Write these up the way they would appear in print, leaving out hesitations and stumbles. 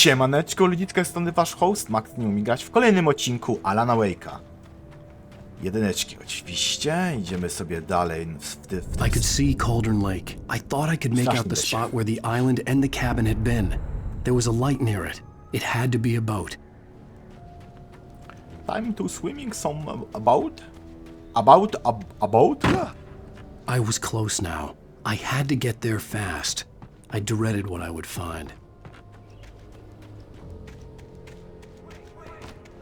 Siemaneczko, ludziczka, strony wasz host, Max nie umie grać w kolejnym odcinku Alana Wake'a. Jedyneczki oczywiście, idziemy sobie dalej I could see Cauldron Lake. I thought I could make out the spot where the island and the cabin had been. There was a light near it. It had to be a boat. Time to swimming some about? About a boat? I was close now. I had to get there fast. I dreaded what I would find.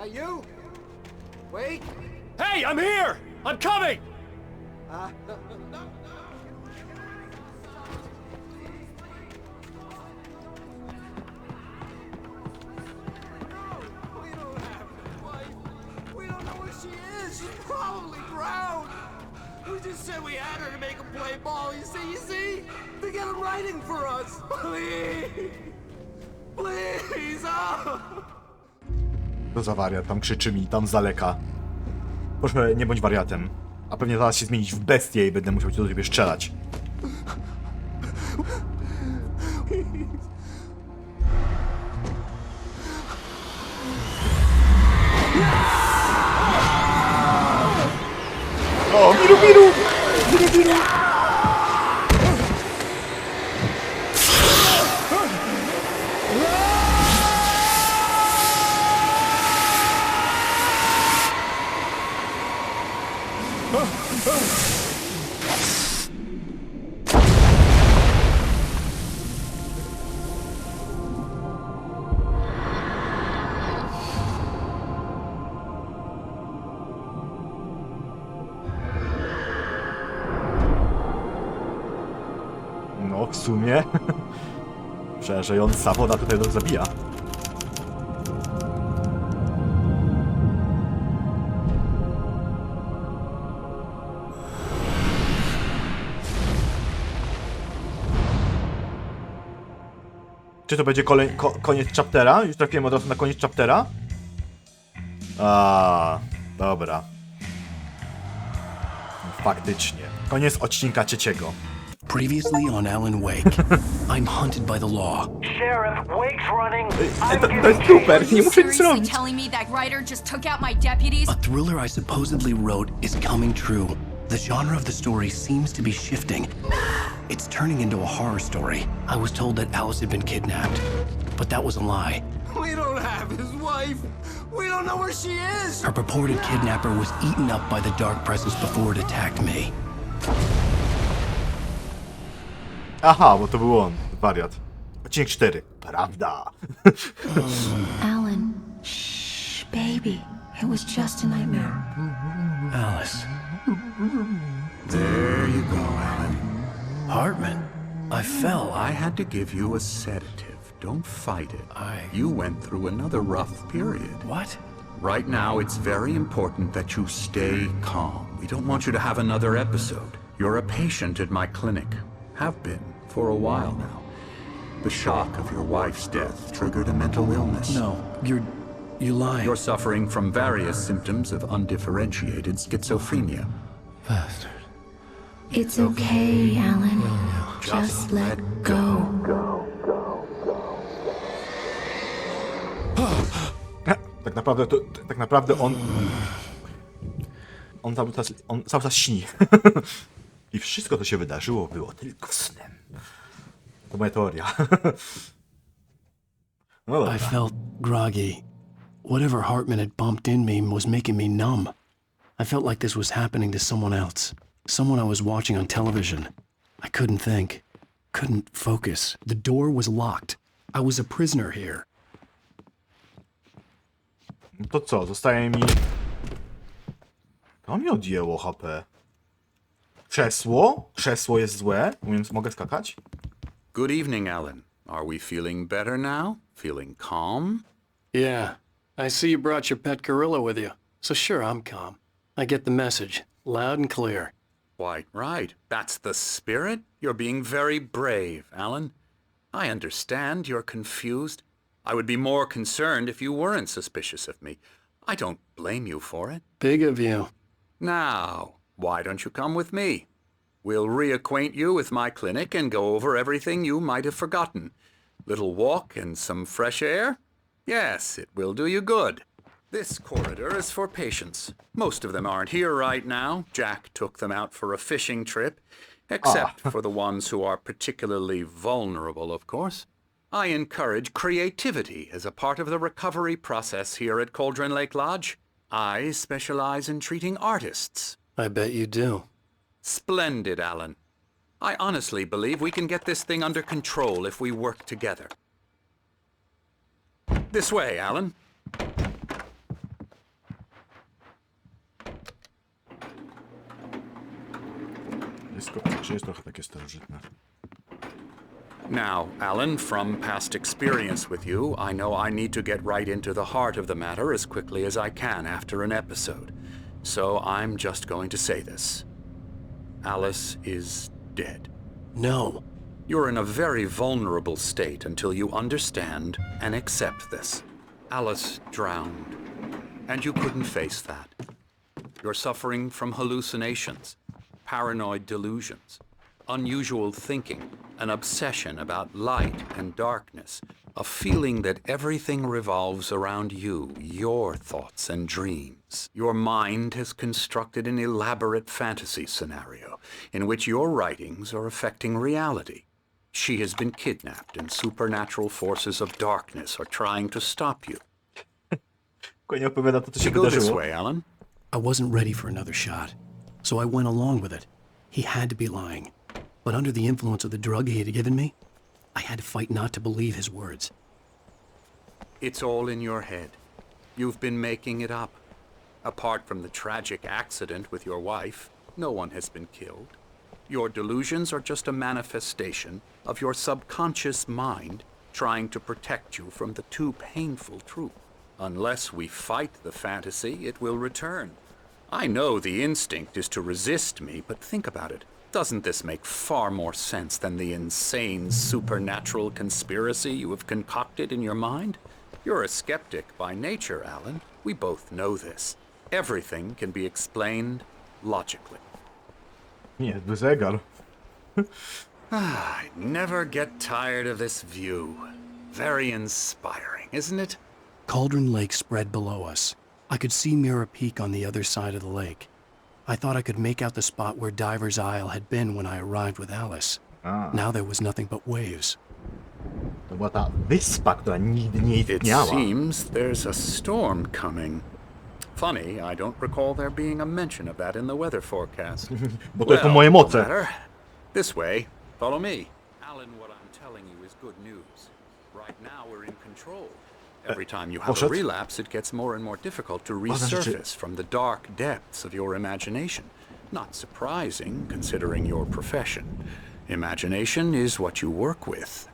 Hey, you! Wait! Hey, I'm here! I'm coming! No. We don't have his wife. We don't know where she is. She's probably drowned. We just said we had her to make him play ball. You see? To get him writing for us. Please! Please! Oh! To za wariat, tam krzyczy mi, tam z daleka. Proszę, nie bądź wariatem. A pewnie zaraz się zmienić w bestię i będę musiał do ciebie strzelać. O, miru! No, w sumie przerażająca woda tutaj nas zabija. Czy to będzie koniec chaptera? Już trafiłem od razu na koniec chaptera? Dobra. Faktycznie. Koniec odcinka 3. Previously on Alan Wake, I'm hunted by the law. Sheriff, Wake's running. To jest super, nie muszę nic Seriously robić. telling me that writer just took out my deputies? A thriller I supposedly wrote is coming true. The genre of the story seems to be shifting. It's turning into a horror story. I was told that Alice had been kidnapped, but that was a lie. We don't have his wife. We don't know where she is. Her purported kidnapper was eaten up by the dark presence before it attacked me. Aha, bo to był on, wariat. Odcinek 4. Prawda. Alan, shh, baby. It was just a nightmare. Alice. There you go, Alan. Hartman. I fell. I had to give you a sedative. Don't fight it. You went through another rough period. What? Right now, it's very important that you stay calm. We don't want you to have another episode. You're a patient at my clinic. Have been for a while now. The shock of your wife's death triggered a mental illness. No, you lie. You're suffering from various symptoms of undifferentiated schizophrenia. Bastard. It's okay, Alan. Just let go. Tak naprawdę on cały czas śni. I wszystko, co się wydarzyło, było tylko snem. To moja teoria. No dobra. I felt groggy. Whatever Hartman had bumped in me was making me numb. I felt like this was happening to someone else. Someone I was watching on television. I couldn't think. Couldn't focus. The door was locked. I was a prisoner here. To co, zostaje mi... To mi odjęło HP. Krzesło? Krzesło jest złe? Mogę skakać? Good evening, Alan. Are we feeling better now? Feeling calm? Yeah. I see you brought your pet gorilla with you. So sure, I'm calm. I get the message. Loud and clear. Quite right. That's the spirit. You're being very brave, Alan. I understand you're confused. I would be more concerned if you weren't suspicious of me. I don't blame you for it. Big of you. Now, why don't you come with me? We'll reacquaint you with my clinic and go over everything you might have forgotten. Little walk and some fresh air? Yes, it will do you good. This corridor is for patients. Most of them aren't here right now. Jack took them out for a fishing trip, except for the ones who are particularly vulnerable, of course. I encourage creativity as a part of the recovery process here at Cauldron Lake Lodge. I specialize in treating artists. I bet you do. Splendid, Alan. I honestly believe we can get this thing under control if we work together. This way, Alan. Jest trochę takie starożytne. Now, Alan, from past experience with you, I know I need to get right into the heart of the matter as quickly as I can after an episode. So I'm just going to say this. Alice is dead. No. You're in a very vulnerable state until you understand and accept this. Alice drowned, and you couldn't face that. You're suffering from hallucinations, paranoid delusions, unusual thinking, an obsession about light and darkness, a feeling that everything revolves around you, your thoughts and dreams. Your mind has constructed an elaborate fantasy scenario in which your writings are affecting reality. She has been kidnapped and supernatural forces of darkness are trying to stop you. Nie opowiada to, co się You go this wydarzyło. way, Alan. I wasn't ready for another shot, so I went along with it. He had to be lying. But under the influence of the drug he had given me, I had to fight not to believe his words. It's all in your head. You've been making it up. Apart from the tragic accident with your wife, no one has been killed. Your delusions are just a manifestation of your subconscious mind trying to protect you from the too painful truth. Unless we fight the fantasy, it will return. I know the instinct is to resist me, but think about it. Doesn't this make far more sense than the insane supernatural conspiracy you have concocted in your mind? You're a skeptic by nature, Alan. We both know this. Everything can be explained logically. Niezły zegar. I never get tired of this view. Very inspiring, isn't it? Cauldron Lake spread below us. I could see Mirror Peak on the other side of the lake. I thought I could make out the spot where Diver's Isle had been when I arrived with Alice. Now there was nothing but waves. To była ta wyspa, która nigdy nie It istniała. seems there's a storm coming. Funny, I don't recall there being a mention of that in the weather forecast. Bo to są moje moce. no matter. This way. Follow me. Alan, what I'm telling you is good news. Right now we're in control. Every time you have a Poszedł. relapse, it gets more and more difficult to Ważne rzeczy. resurface from the dark depths of your imagination. Not surprising, considering your profession. Imagination is what you work with.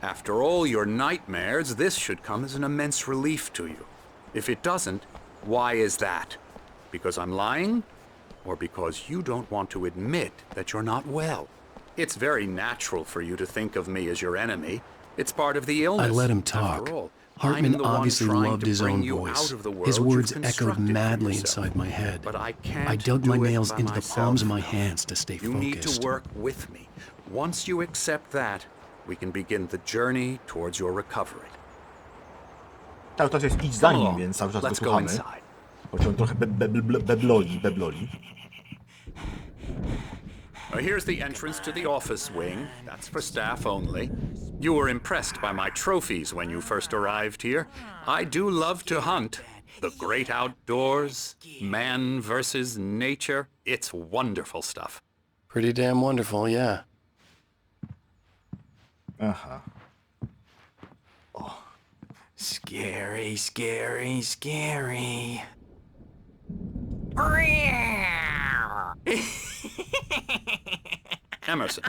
After all your nightmares, this should come as an immense relief to you. If it doesn't, why is that? Because I'm lying? Or because you don't want to admit that you're not well? It's very natural for you to think of me as your enemy. It's part of the illness. I let him After talk. all, I'm Hartman the one obviously trying loved to his bring own you voice. out of the world His you've words echoed constructed for madly yourself. inside my head. But I can't I dug do my it nails by into the myself. palms of my hands to stay You need focused. to work with me. Once you accept that, we can begin the journey towards your recovery. Cały czas jest idź za Come nim, along. więc cały czas go Let's go słuchamy. inside. Choć on trochę bebloli. Here's the entrance to the office wing. That's for staff only. You were impressed by my trophies when you first arrived here. I do love to hunt. The great outdoors, man versus nature. It's wonderful stuff. Pretty damn wonderful, yeah. Aha. Scary, scary, scary. Emerson.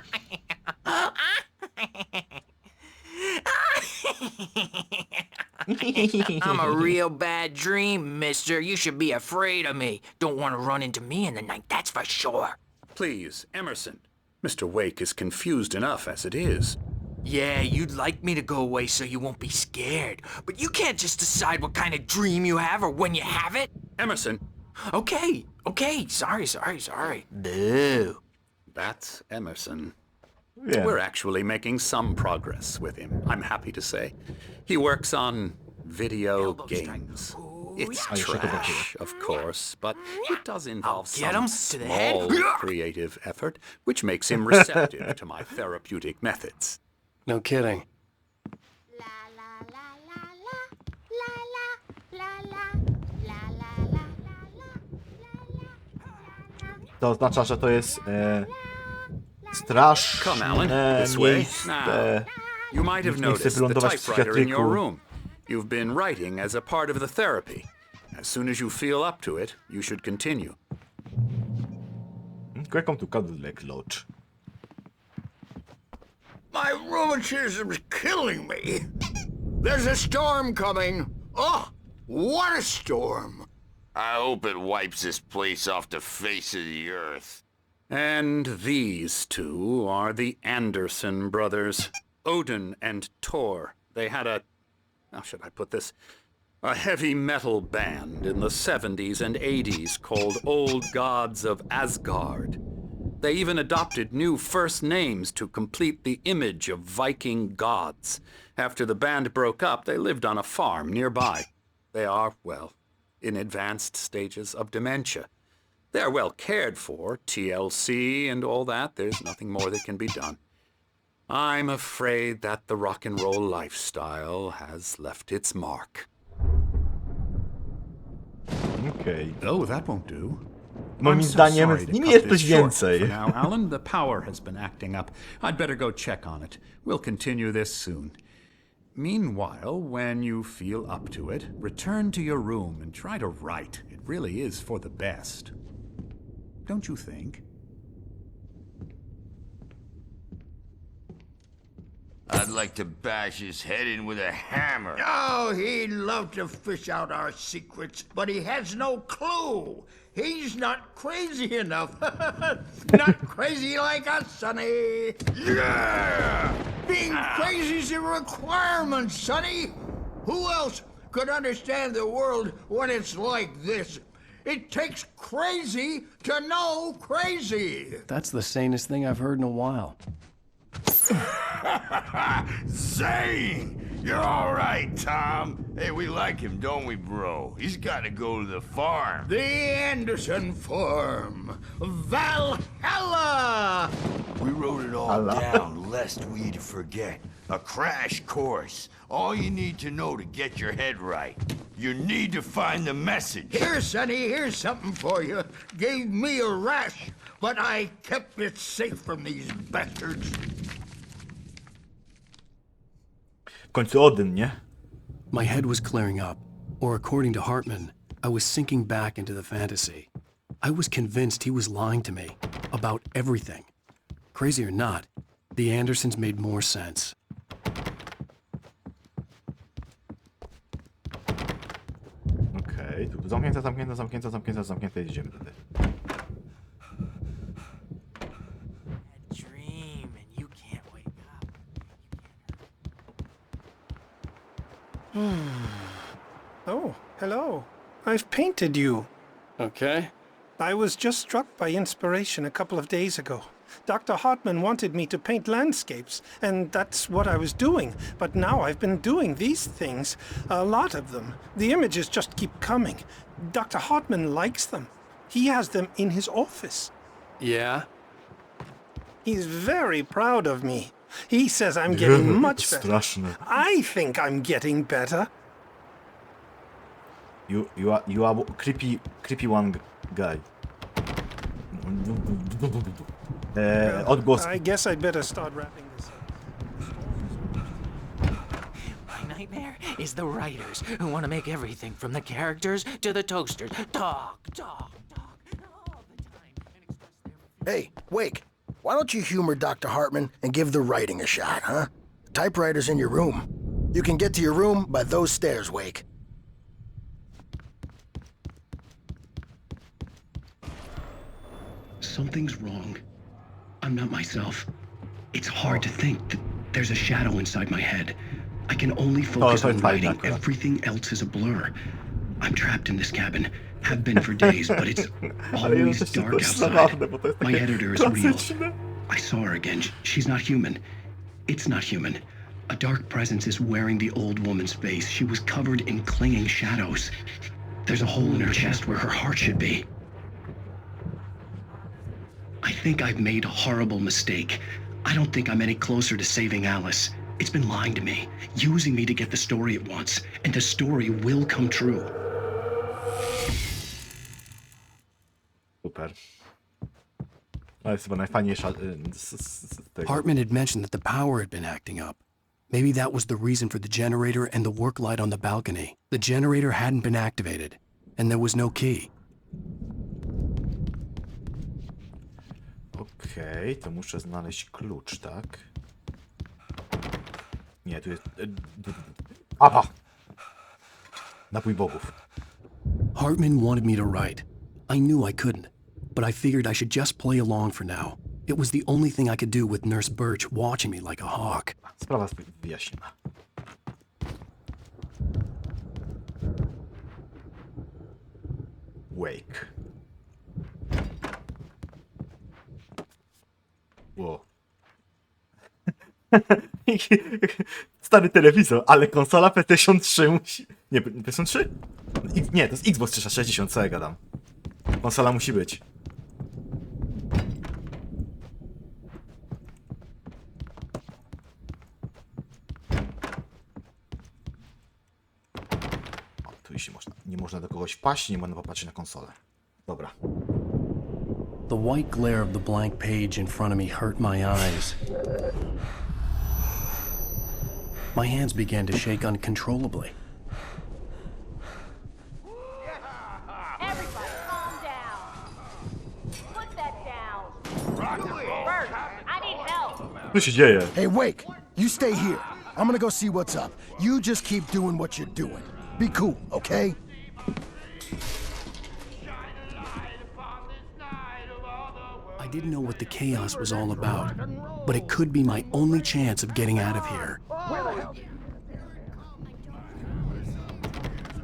I'm a real bad dream, mister. You should be afraid of me. Don't want to run into me in the night, that's for sure. Please, Emerson. Mr. Wake is confused enough as it is. Yeah, you'd like me to go away so you won't be scared. But you can't just decide what kind of dream you have or when you have it. Emerson. Okay. Sorry. Boo. That's Emerson. Wiem. We're actually making some progress with him, I'm happy to say. He works on video games. It's trash, of course, but it does involve some small creative effort, which makes him receptive to my therapeutic methods. No kidding. To oznacza, że to jest Come, Alan, straszne this way. miejsce. You might have Nie chcę noticed the wylądować w typewriter in your psychiatryku. room. You've been writing as a part of the therapy. As soon as you feel up to it, you should continue. Welcome to Cadillac Lodge. My rheumatism's killing me. There's a storm coming. Oh, what a storm. I hope it wipes this place off the face of the earth. And these two are the Anderson brothers, Odin and Tor. They had a, how should I put this? A heavy metal band in the 70s and 80s called Old Gods of Asgard. They even adopted new first names to complete the image of Viking gods. After the band broke up, they lived on a farm nearby. They are, well, in advanced stages of dementia. They're well cared for, TLC and all that. There's nothing more that can be done. I'm afraid that the rock and roll lifestyle has left its mark. Okej. Oh, that won't do. Moim I'm so zdaniem sorry z to nimi cut jest this coś short więcej. for now, Alan, the power has been acting up. I'd better go check on it. We'll continue this soon. Meanwhile, when you feel up to it, return to your room and try to write. It really is for the best. Don't you think? I'd like to bash his head in with a hammer. Oh, he'd love to fish out our secrets, but he has no clue. He's not crazy enough. Not crazy like us, Sonny. Yeah! Being crazy's a requirement, Sonny. Who else could understand the world when it's like this? It takes crazy to know crazy. That's the sanest thing I've heard in a while. Zane! You're all right, Tom. Hey, we like him, don't we, bro? He's got to go to the farm. The Anderson Farm. Valhalla! We wrote it all down lest we'd forget. A crash course. All you need to know to get your head right. You need to find the message. Here, Sonny, here's something for you. Gave me a rash, but I kept it safe from these bastards. W końcu Odyn, nie? My head was clearing up, or according to Hartman, I was sinking back into the fantasy. I was convinced he was lying to me about everything. Crazy or not, the Andersons made more sense. Okej, tu zamknięte, zamknięte, zamknięte, zamknięte, zamknięte, idziemy tutaj. Dream and you can't wake up. Oh, hello. I've painted you. Okay. I was just struck by inspiration a couple of days ago. Dr. Hartman wanted me to paint landscapes, and that's what I was doing. But now I've been doing these things, a lot of them. The images just keep coming. Dr. Hartman likes them. He has them in his office. Yeah? He's very proud of me. He says I'm getting much better. Straszne. I think I'm getting better. You are creepy one guy. Odgłos. I guess I'd better start wrapping this up. My nightmare is the writers who want to make everything from the characters to the toasters talk all the time and express their... Hey, Wake, why don't you humor Dr. Hartman and give the writing a shot, huh? The typewriter's in your room. You can get to your room by those stairs, Wake. Something's wrong. I'm not myself. It's hard to think that there's a shadow inside my head. I can only focus on writing. Everything else is a blur. I'm trapped in this cabin. Have been for days, but it's always dark outside. My editor is real. I saw her again. She's not human. It's not human. A dark presence is wearing the old woman's face. She was covered in clinging shadows. There's a hole in her chest where her heart should be. I think I've made a horrible mistake. I don't think I'm any closer to saving Alice. It's been lying to me, using me to get the story it wants, and the story will come true. Super. To jest chyba najfajniejsza z tego. Hartman had mentioned that the power had been acting up. Maybe that was the reason for the generator and the work light on the balcony. The generator hadn't been activated, and there was no key. Okej, to muszę znaleźć klucz, tak? Nie, tu jest... Apa! Napój bogów. Hartman wanted me to write. I knew I couldn't, but I figured I should just play along for now. It was the only thing I could do with Nurse Birch watching me like a hawk. Sprawa wyjaśniona. Wake. Wow. Stary telewizor, ale konsola PlayStation 3 musi... Nie, PlayStation 3? Nie, to jest Xbox 360, co ja gadam. Konsola musi być. O, tu już nie można do kogoś paść, nie można popatrzeć na konsolę. Dobra. The white glare of the blank page in front of me hurt my eyes. My hands began to shake uncontrollably. Everybody calm down. Put that down. Bert, I need help. Co się dzieje? Hey, Wake, you stay here. I'm gonna go see what's up. You just keep doing what you're doing. Be cool, okay? I didn't know what the chaos was all about, but it could be my only chance of getting out of here.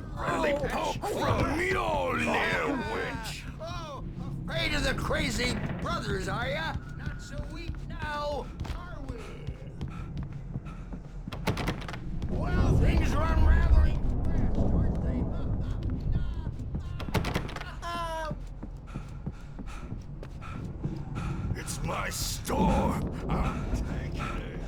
From your little witch. Oh, afraid of the crazy brothers, are ya? Not so weak now, are we? Well, things are unraveling fast, aren't they? It's my store. I'm taking it.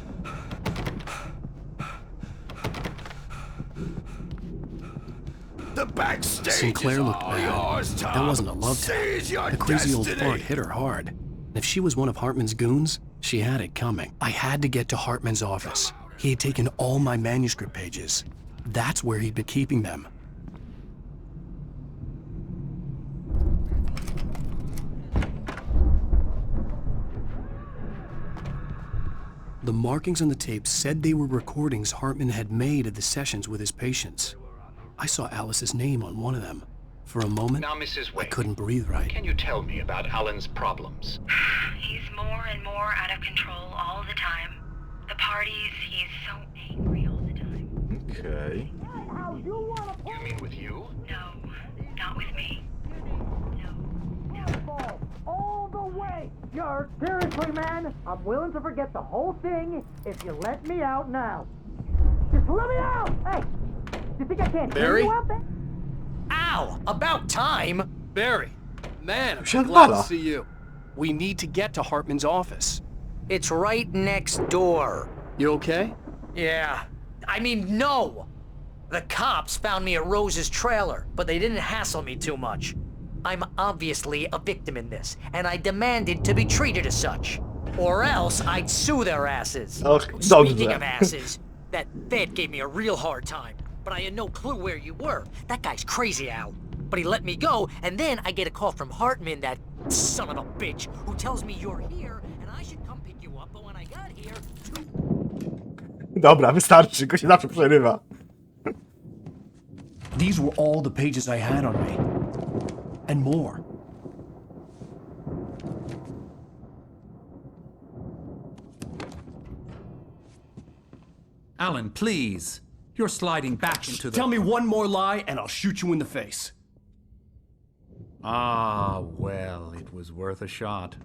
The backstage Sinclair is looked all bad. yours, Tom. That wasn't a love tap. Seize your The crazy old destiny. fart hit her hard. And if she was one of Hartman's goons, she had it coming. I had to get to Hartman's office. He had taken all my manuscript pages. That's where he'd been keeping them. The markings on the tape said they were recordings Hartman had made of the sessions with his patients. I saw Alice's name on one of them. For a moment, Now, Mrs. I Wake, couldn't breathe right. can you tell me about Alan's problems? He's more and more out of control all the time. The parties, he's so angry all the time. Okej. You mean with you? No, not with me. All the way! You're seriously, man, I'm willing to forget the whole thing if you let me out now. Just let me out! Hey! You think I can't hear you out there? Ow! About time! Barry, man, I'm Shut glad up. to see you. We need to get to Hartman's office. It's right next door. You okay? Yeah. I mean, no! The cops found me at Rose's trailer, but they didn't hassle me too much. I'm obviously a victim in this, and I demanded to be treated as such. Or else I'd sue their asses. Oh, Speaking dobrze. of asses, that Fed gave me a real hard time, but I had no clue where you were. That guy's crazy, Al. But he let me go, and then I get a call from Hartman, that son of a bitch, who tells me you're here, and I should come pick you up, but when I got here... Dobra, wystarczy, go się zawsze przerywa. These were all the pages I had on me. And more. Alan, please. You're sliding back into the... Tell me one more lie and I'll shoot you in the face. Ah, well, it was worth a shot.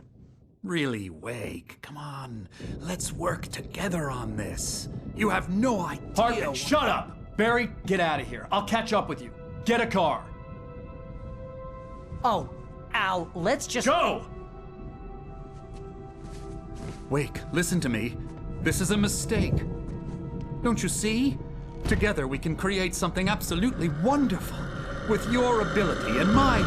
Really, Wake, come on. Let's work together on this. You have no idea. Hartman, shut up! Barry, get out of here. I'll catch up with you. Get a car. Oh, Al, let's just... Go! Wake, listen to me. This is a mistake. Don't you see? Together we can create something absolutely wonderful. With your ability and mine.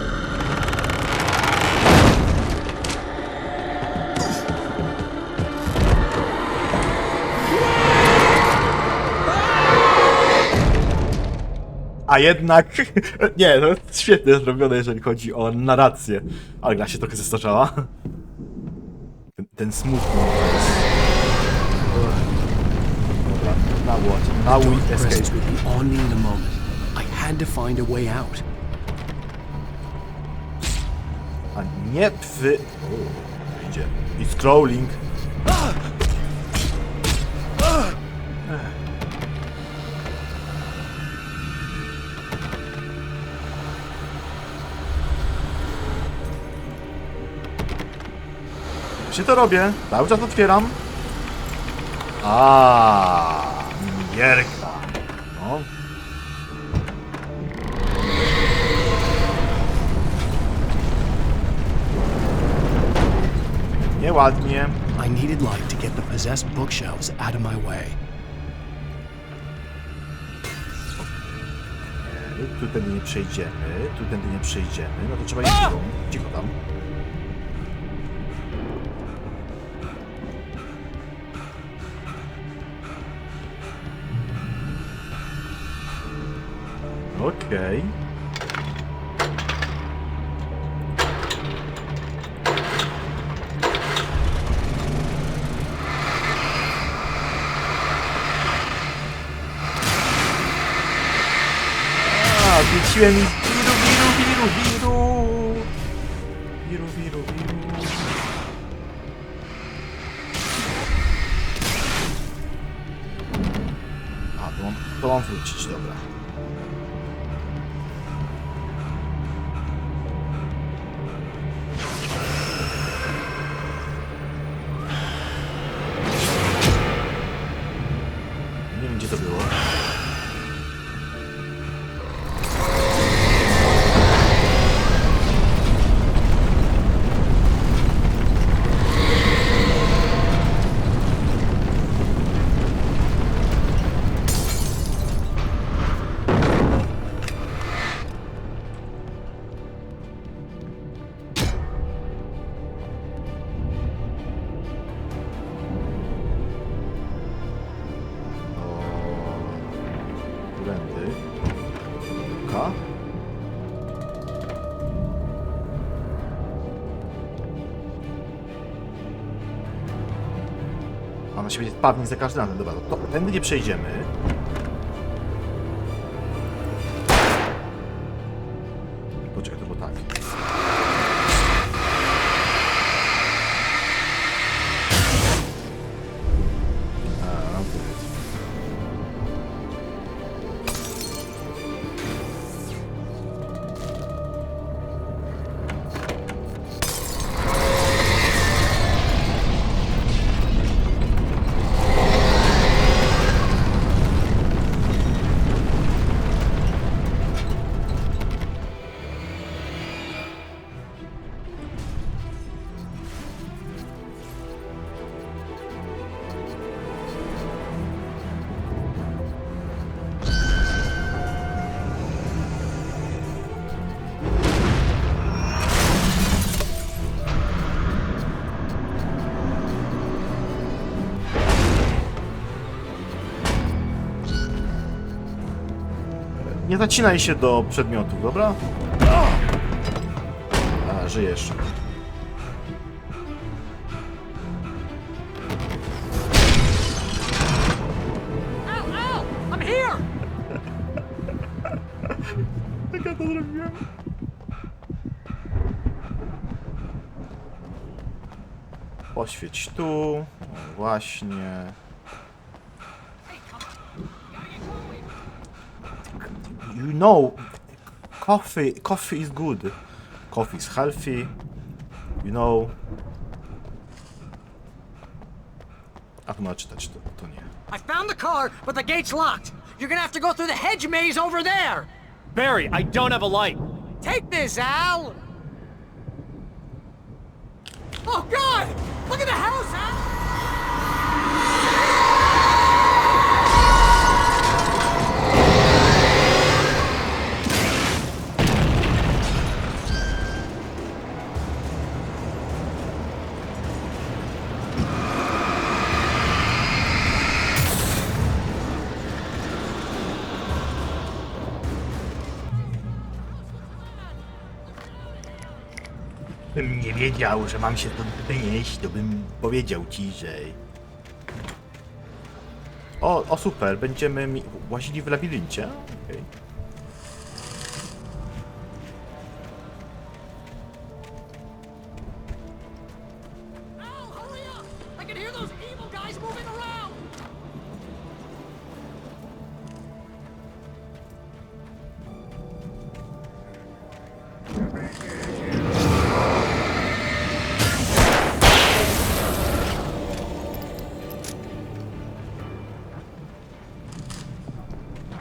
A jednak... Nie, to jest świetnie zrobione, jeżeli chodzi o narrację. Ale gra się trochę zestarzała. Ten smutny. Dobra, now we escape. Would be on me in a moment. I had to find a way out. A nie pwy... O, idzie. I scrolling. Się to robię. Cały czas otwieram. Gierka. No. Nieładnie. I needed light to get the possessed bookshelves out of my way. Tu tędy nie przejdziemy. Tu tędy nie przejdziemy. No to trzeba iść cicho tam. Okej. Wróciłem i wiru. A, to mam wrócić, dobra. Nie wiem, gdzie to było. Ona się będzie spawnić za każdym razem. Dobra, to tędy nie przejdziemy. Poczekaj, to było tak. Nie zacinaj się do przedmiotów, dobra? A, żyjesz. I'm here! Jak ja to zrobiłem? Poświeć tu. Właśnie. You know, coffee is good. Coffee is healthy. You know. tu ma czytać, to nie. I found the car, but the gate's locked. You're gonna have to go through the hedge maze over there. Barry, I don't have a light. Take this, Al. Oh God! Look at the house, Al. Bym nie wiedział, że mam się stąd wynieść, to bym powiedział ci, że... O super, będziemy łazili w labiryncie? Okej.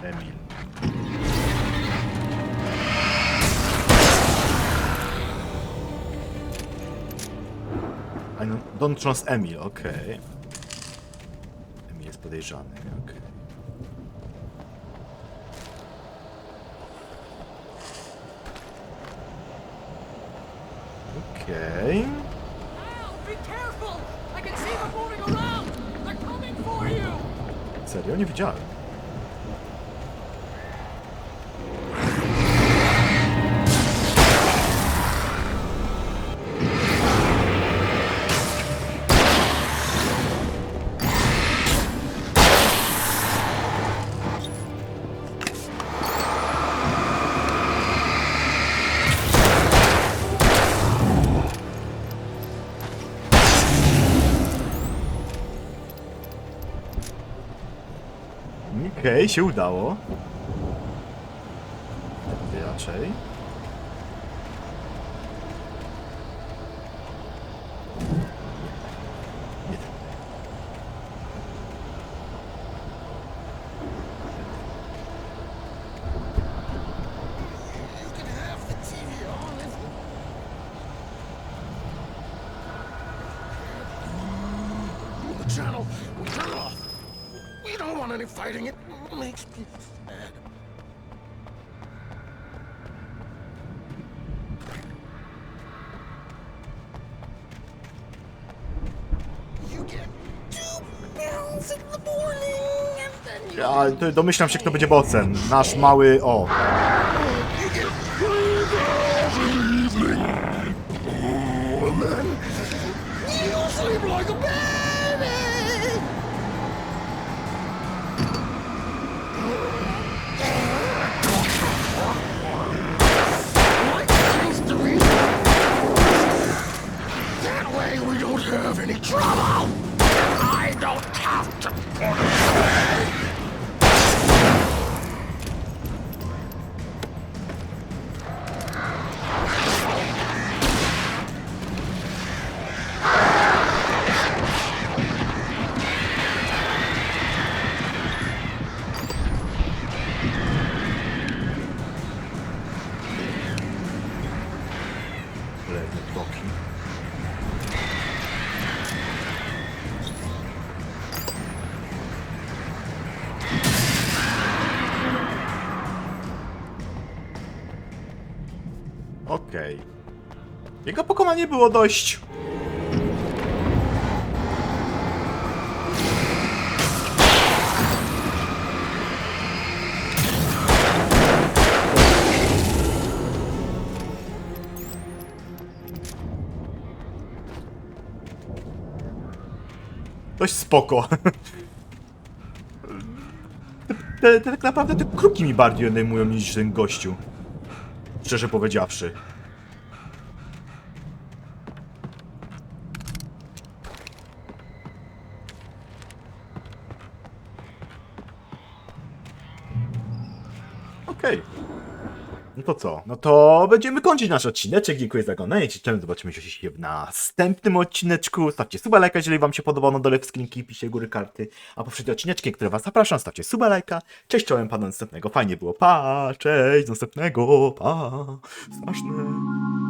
Emil. I don't trust Emil, okej. Emil jest podejrzany, okej. Okej. Serio? Nie widziałem. Okej, się udało. Raczej. Nie. The channel will turn off. We don't want any fighting. It makes me sad. You get 2 pills in the morning and then you... Ja domyślam się, kto będzie bossem. Nasz mały... O! You get 3 pills in the evening. And then you sleep like a baby. That way we don't have any trouble. I don't have to. Okej. Jego pokonanie było dość... Dość spoko. Tak naprawdę te kruki mi bardziej odejmują niż ten gościu. Szczerze powiedziawszy. Okej. No to co? No to będziemy kończyć nasz odcineczek. Dziękuję za oglądanie. Zobaczymy się w następnym odcineczku. Stawcie suba, lajka, jeżeli wam się podobało. No dole w skrzynki piszcie góry karty. A poprzednie odcineczki, które was zapraszam, stawcie suba, lajka. Cześć, czołem, pana następnego. Fajnie było. Pa, cześć, do następnego. Pa. Straszne.